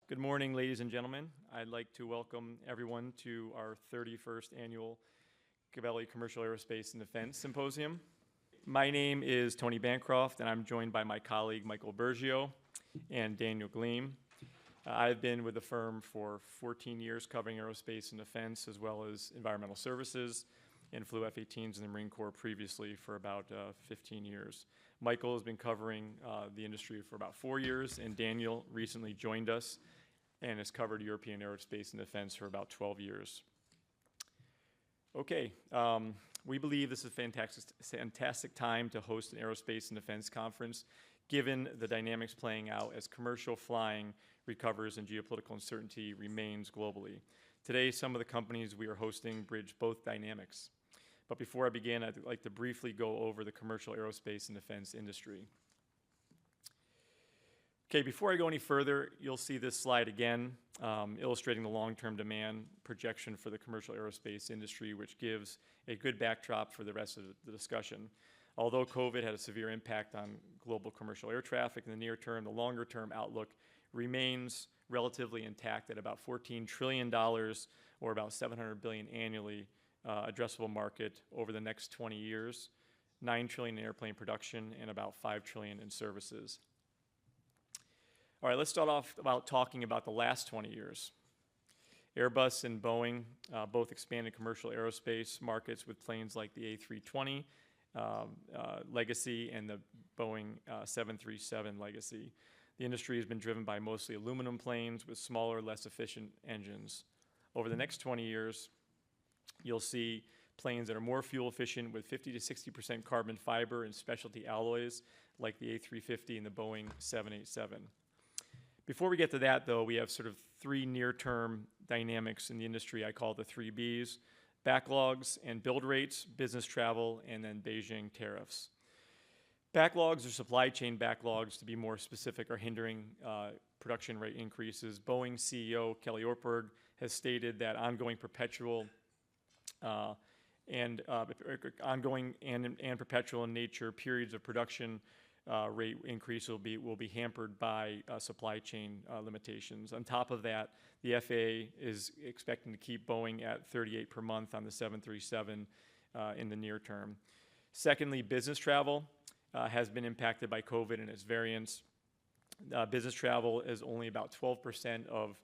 Good morning, ladies and gentlemen. I'd like to welcome everyone to our 31st annual Gabelli Commercial Aerospace and Defense Symposium. My name is Tony Bancroft, and I'm joined by my colleague Michael Bergio and Daniel Gleim. I've been with the firm for 14 years covering aerospace and defense as well as environmental services, and flew F-18s in the Marine Corps previously for about 15 years. Michael has been covering the industry for about 4 years, and Daniel recently joined us and has covered European aerospace and defense for about 12 years. Okay, we believe this is a fantastic time to host an aerospace and defense conference, given the dynamics playing out as commercial flying recovers and geopolitical uncertainty remains globally. Today, some of the companies we are hosting bridge both dynamics. But before I begin, I'd like to briefly go over the commercial aerospace and defense industry. Okay, before I go any further, you'll see this slide again, illustrating the long-term demand projection for the commercial aerospace industry, which gives a good backdrop for the rest of the discussion. Although COVID had a severe impact on global commercial air traffic in the near term, the longer-term outlook remains relatively intact at about $14 trillion, or about $700 billion annually, addressable market over the next 20 years, $9 trillion in airplane production, and about $5 trillion in services. All right, let's start off about talking about the last 20 years. Airbus and Boeing both expanded commercial aerospace markets with planes like the A320 legacy and the Boeing 737 legacy. The industry has been driven by mostly aluminum planes with smaller, less efficient engines. Over the next 20 years, you'll see planes that are more fuel efficient with 50 to 60% carbon fiber and specialty alloys like the A350 and the Boeing 787. Before we get to that, though, we have sort of three near-term dynamics in the industry I call the 3Bs: backlogs and build rates, business travel, and then Beijing tariffs. Backlogs or supply chain backlogs, to be more specific, are hindering production rate increases. Boeing CEO Kelly Ortberg has stated that ongoing and perpetual in nature periods of production rate increase will be hampered by supply chain limitations. On top of that, the FAA is expecting to keep Boeing at 38 per month on the 737 in the near term. Secondly, business travel has been impacted by COVID and its variants. Business travel is only about 12% of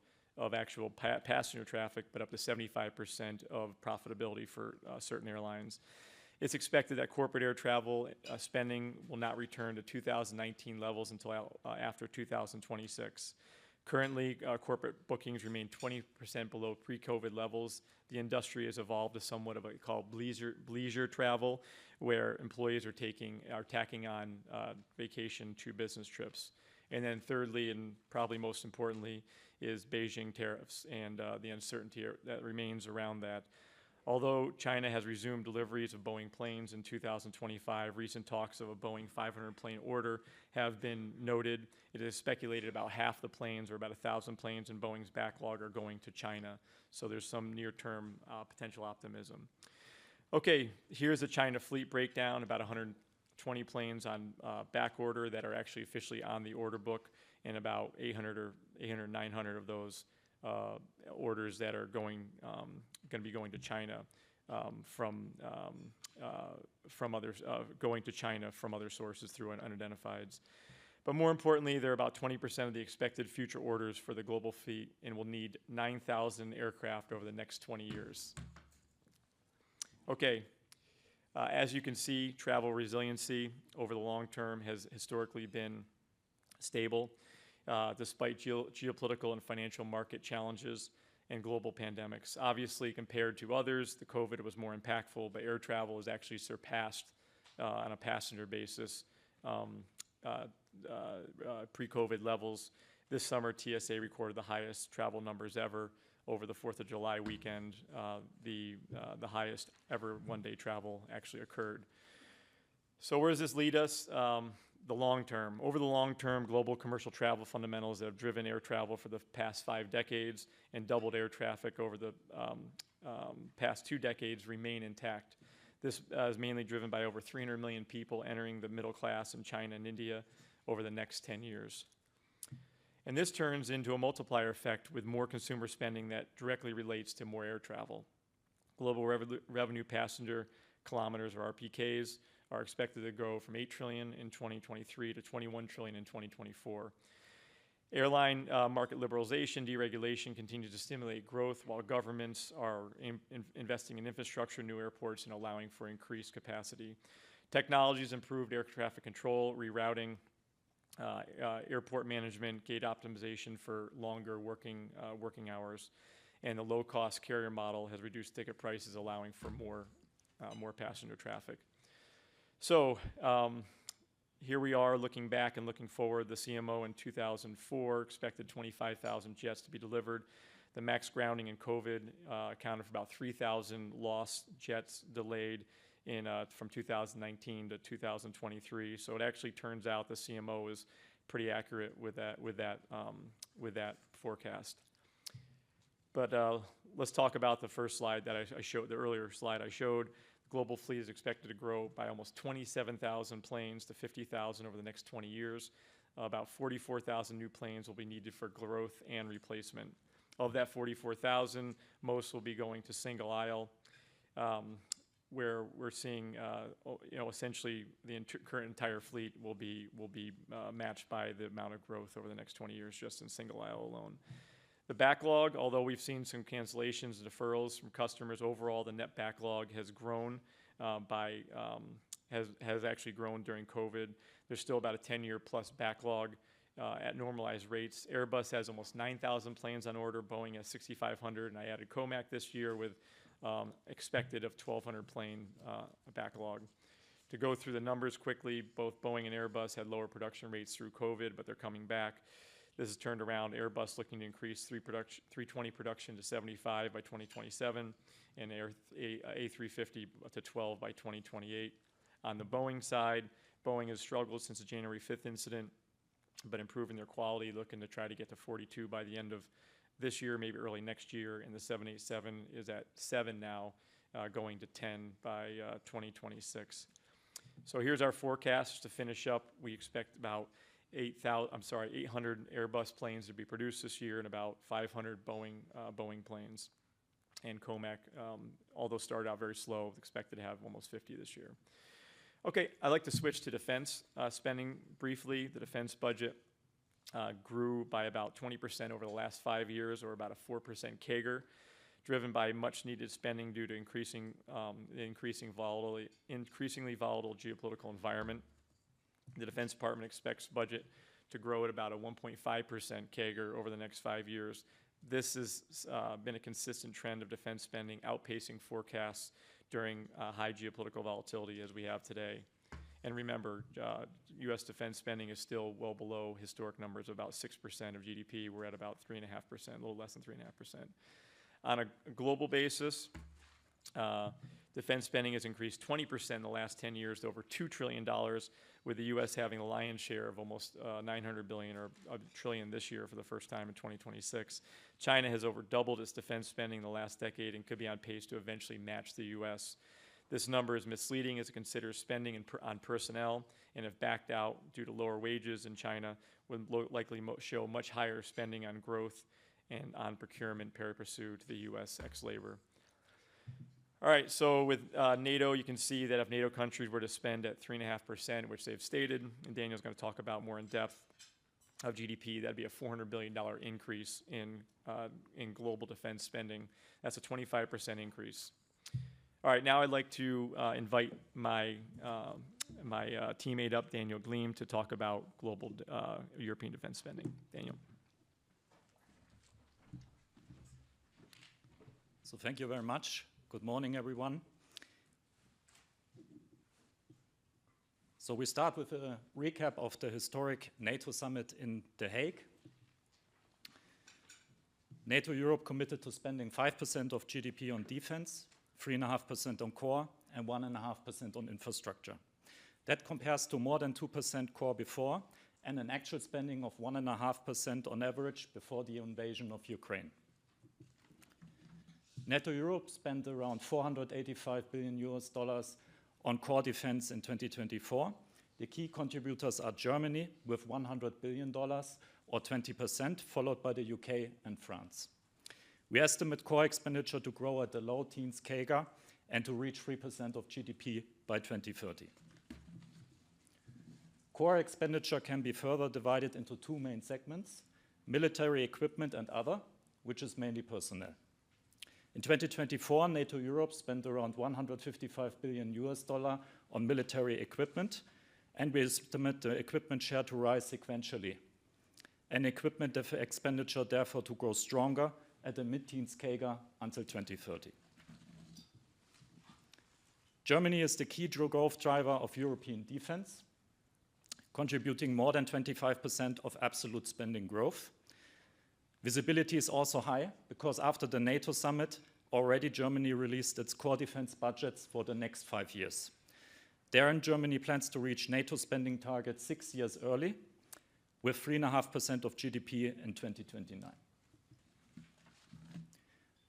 actual passenger traffic, but up to 75% of profitability for certain airlines. It's expected that corporate air travel spending will not return to 2019 levels until after 2026. Currently, corporate bookings remain 20% below pre-COVID levels. The industry has evolved to somewhat of what we call leisure travel, where employees are tacking on vacation to business trips. And then thirdly, and probably most importantly, is Beijing tariffs and the uncertainty that remains around that. Although China has resumed deliveries of Boeing planes in 2025, recent talks of a Boeing 500 plane order have been noted. It is speculated about half the planes, or about 1,000 planes in Boeing's backlog, are going to China. So there's some near-term potential optimism. Okay, here's the China fleet breakdown, about 120 planes on back order that are actually officially on the order book, and about 800, 900 of those orders that are going to be going to China from other sources through unidentifieds. But more importantly, there are about 20% of the expected future orders for the global fleet, and will need 9,000 aircraft over the next 20 years. Okay, as you can see, travel resiliency over the long term has historically been stable, despite geopolitical and financial market challenges and global pandemics. Obviously, compared to others, the COVID was more impactful, but air travel has actually surpassed on a passenger basis pre-COVID levels. This summer, TSA recorded the highest travel numbers ever. Over the 4th of July weekend, the highest ever one-day travel actually occurred. So where does this lead us? The long term. Over the long term, global commercial travel fundamentals that have driven air travel for the past 5 decades and doubled air traffic over the past 2 decades remain intact. This is mainly driven by over 300 million people entering the middle class in China and India over the next 10 years. And this turns into a multiplier effect with more consumer spending that directly relates to more air travel. Global revenue passenger kilometers, or RPKs, are expected to grow from 8 trillion in 2023 to 21 trillion in 2024. Airline market liberalization, deregulation continues to stimulate growth, while governments are investing in infrastructure, new airports, and allowing for increased capacity. Technologies improved air traffic control, rerouting, airport management, gate optimization for longer working hours, and the low-cost carrier model has reduced ticket prices, allowing for more passenger traffic. So here we are looking back and looking forward. The CMO in 2004 expected 25,000 jets to be delivered. The MAX grounding and COVID accounted for about 3,000 lost jets delayed from 2019 to 2023. So it actually turns out the CMO is pretty accurate with that forecast. But let's talk about the first slide that I showed, the earlier slide I showed. The global fleet is expected to grow by almost 27,000 planes to 50,000 over the next 20 years. About 44,000 new planes will be needed for growth and replacement. Of that 44,000, most will be going to single aisle, where we're seeing, essentially the current entire fleet will be matched by the amount of growth over the next 20 years just in single aisle alone. The backlog, although we've seen some cancellations and deferrals from customers, overall the net backlog has grown has actually grown during COVID. There's still about a 10-year plus backlog at normalized rates. Airbus has almost 9,000 planes on order. Boeing has 6,500, and I added COMAC this year with expected of 1,200 plane backlog. To go through the numbers quickly, both Boeing and Airbus had lower production rates through COVID, but they're coming back. This has turned around. Airbus looking to increase 320 production to 75 by 2027, and A350 to 12 by 2028. On the Boeing side, Boeing has struggled since the January 5th incident, but improving their quality, looking to try to get to 42 by the end of this year, maybe early next year, and the 787 is at 7 now, going to 10 by 2026. So here's our forecast to finish up. We expect about 800 Airbus planes to be produced this year and about 500 Boeing planes. And COMAC, although started out very slow, expected to have almost 50 this year. Okay, I'd like to switch to defense spending briefly. The defense budget grew by about 20% over the last 5 years, or about a 4% CAGR, driven by much needed spending due to increasingly volatile geopolitical environment. The Defense Department expects budget to grow at about a 1.5% CAGR over the next 5 years. This has been a consistent trend of defense spending outpacing forecasts during high geopolitical volatility as we have today. And remember, U.S. defense spending is still well below historic numbers of about 6% of GDP. We're at about 3.5%, a little less than 3.5%. On a global basis, defense spending has increased 20% in the last 10 years to over $2 trillion, with the U.S. having a lion's share of almost $900 billion or $1 trillion this year for the first time in 2026. China has over doubled its defense spending in the last decade and could be on pace to eventually match the U.S. This number is misleading as it considers spending on personnel, and if backed out due to lower wages in China, would likely show much higher spending on growth and on procurement pari passu to the U.S. ex-labor. All right, so with NATO, you can see that if NATO countries were to spend at 3.5%, which they've stated, and Daniel's going to talk about more in depth, of GDP, that'd be a $400 billion increase in global defense spending. That's a 25% increase. All right, now I'd like to invite my teammate up, Daniel Gleim, to talk about global European defense spending. Daniel. So thank you very much. Good morning, everyone. So we start with a recap of the historic NATO summit in The Hague. NATO Europe committed to spending 5% of GDP on defense, 3.5% on core, and 1.5% on infrastructure. That compares to more than 2% core before, and an actual spending of 1.5% on average before the invasion of Ukraine. NATO Europe spent around $485 billion on core defense in 2024. The key contributors are Germany with $100 billion, or 20%, followed by the UK and France. We estimate core expenditure to grow at the low teens CAGR and to reach 3% of GDP by 2030. Core expenditure can be further divided into two main segments: military equipment and other, which is mainly personnel. In 2024, NATO Europe spent around $155 billion on military equipment, and we estimate the equipment share to rise sequentially, and equipment expenditure therefore to grow stronger at a mid-teens CAGR until 2030. Germany is the key growth driver of European defense, contributing more than 25% of absolute spending growth. Visibility is also high because after the NATO summit, already Germany released its core defense budgets for the next 5 years. Therein, Germany plans to reach NATO spending targets 6 years early, with 3.5% of GDP in 2029.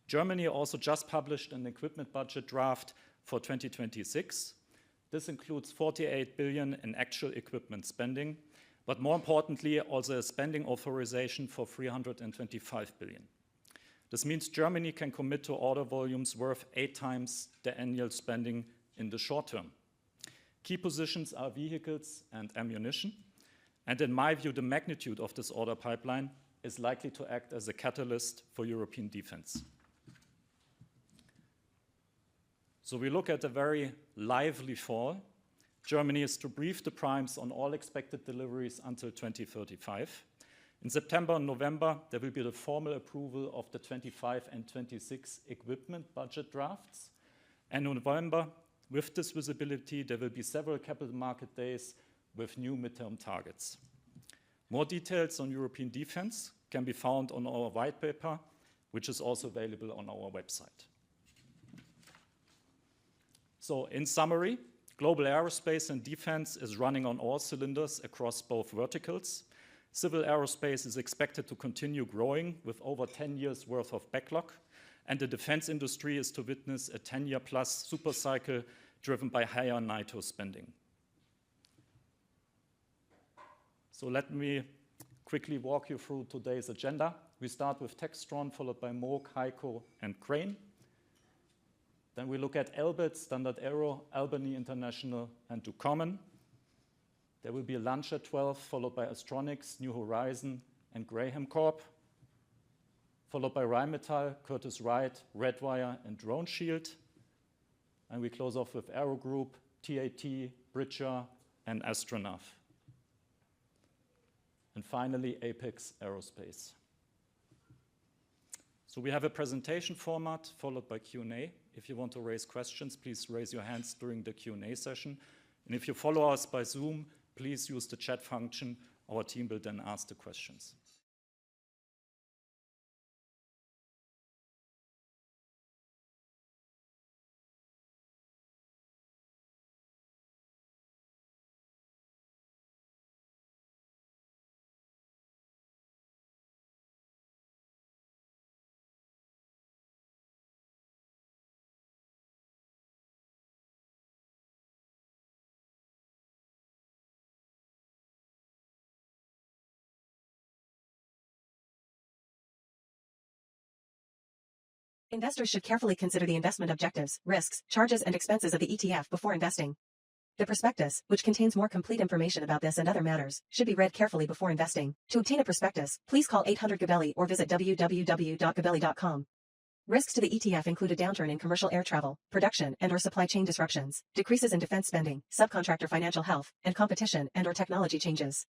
Germany also just published an equipment budget draft for 2026. This includes 48 billion in actual equipment spending, but more importantly, also a spending authorization for 325 billion. This means Germany can commit to order volumes worth 8 times the annual spending in the short term. Key positions are vehicles and ammunition, and in my view, the magnitude of this order pipeline is likely to act as a catalyst for European defense. So we look at a very lively fall. Germany is to brief the primes on all expected deliveries until 2035. In September and November, there will be the formal approval of the 25 and 26 equipment budget drafts. And in November, with this visibility, there will be several capital market days with new midterm targets. More details on European defense can be found on our white paper, which is also available on our website. So in summary, global aerospace and defense is running on all cylinders across both verticals. Civil aerospace is expected to continue growing with over 10 years worth of backlog, and the defense industry is to witness a 10-year plus super cycle driven by higher NATO spending. So let me quickly walk you through today's agenda. We start with Textron, followed by Moog, Heiko, and Crane. Then we look at Elbit, Standard Aero, Albany International, and Ducommun. There will be a lunch at 12, followed by Astronics, New Horizon, and Graham Corp, followed by Rheinmetall, Curtiss-Wright, Redwire, and Drone Shield. And we close off with Aero Group, TAT, Bridger, and Astronav. And finally, Apex Aerospace. So we have a presentation format followed by Q&A. If you want to raise questions, please raise your hands during the Q&A session. And if you follow us by Zoom, please use the chat function. Our team will then ask the questions. Investors should carefully consider the investment objectives, risks, charges, and expenses of the ETF before investing. The prospectus, which contains more complete information about this and other matters, should be read carefully before investing. To obtain a prospectus, please call 800-GABELLI or visit www.gabelli.com. Risks to the ETF include a downturn in commercial air travel, production and/or supply chain disruptions, decreases in defense spending, subcontractor financial health, and competition and/or technology changes.